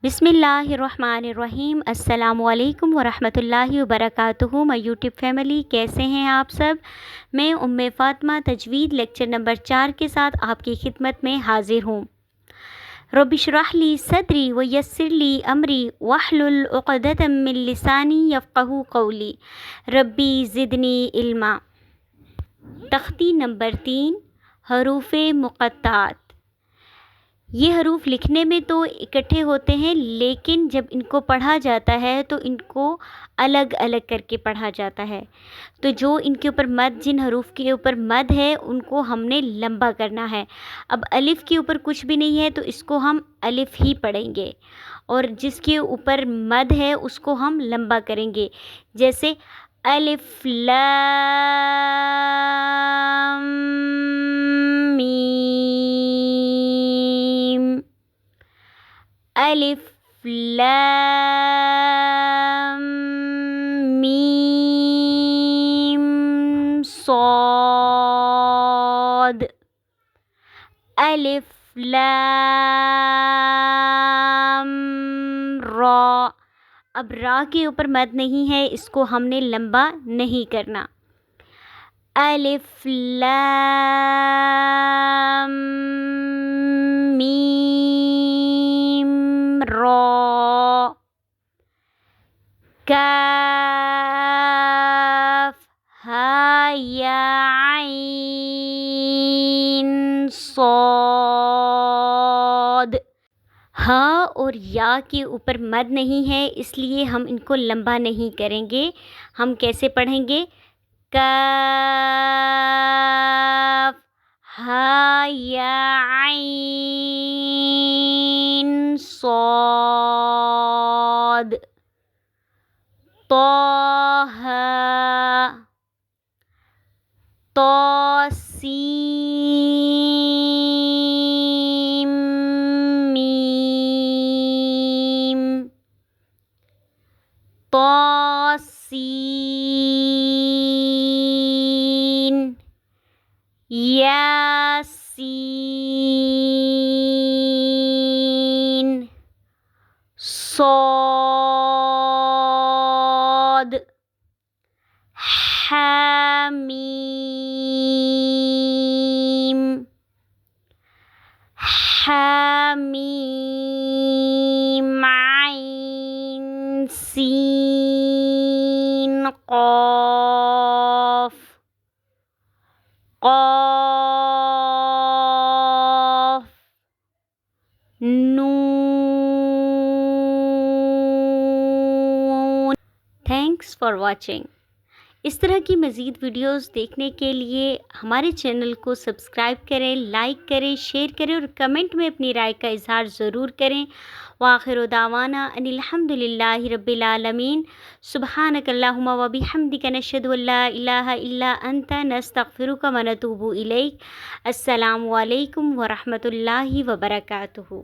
बिस्मिल्लाहिर्रहमानिर्रहीम। अस्सलामु अलैकुम वरहमतुल्लाहि वबरकातुहू। माय यूट्यूब फैमिली, कैसे हैं आप सब। मैं उम्मे फ़ातिमा तजवीद लेक्चर नंबर 4 के साथ आपकी खिदमत में हाजिर हूँ। रब्बि इश्रह ली सदरी व यस्सिर ली अमरी वहलुल उक़दतम मिन लिसानी यफ़क़हू क़ौली रब्बी ज़िदनी इल्मा। तख्ती नंबर 3, हरूफ़े मुक़त्तात। ये हरूफ लिखने में तो इकट्ठे होते हैं, लेकिन जब इनको पढ़ा जाता है तो इनको अलग अलग करके पढ़ा जाता है। तो जो इनके ऊपर मद, जिन हरूफ के ऊपर मद है, उनको हमने लंबा करना है। अब अलिफ़ के ऊपर कुछ भी नहीं है तो इसको हम अलिफ़ ही पढ़ेंगे, और जिसके ऊपर मद है उसको हम लंबा करेंगे। जैसे अलिफ लाम मीम, अलिफ लाम मीम सॉद, अलिफ लाम रा। अब रा के ऊपर मद नहीं है, इसको हमने लंबा नहीं करना। अलिफ लाम मीम रा, काफ हा या आइन सॉद। हाँ और या के ऊपर मद नहीं है, इसलिए हम इनको लंबा नहीं करेंगे। हम कैसे पढ़ेंगे? काफ हा या आइन सॉद, तोहा तोसीम मीम, तोसीन यासीन सॉद हामीम, हामीम आइन सीन क़ाफ, क़ाफ नून। Thanks for watching. इस तरह की मज़ीद वीडियोस देखने के लिए हमारे चैनल को सब्सक्राइब करें, लाइक करें, शेयर करें और कमेंट में अपनी राय का इज़हार ज़रूर करें। वाखिर दावाना अनिल हम्दुलिल्लाहि रब्बिल आलमीन। सुब्हानकल्लाहुम्मा व बिहम्दिका नशहदु अल्ला इलाहा इल्ला अंता नस्तगफिरुका व नतूबु इलैक। अस्सलामु अलैकुम व रहमतुल्लाहि व बरकातुहू।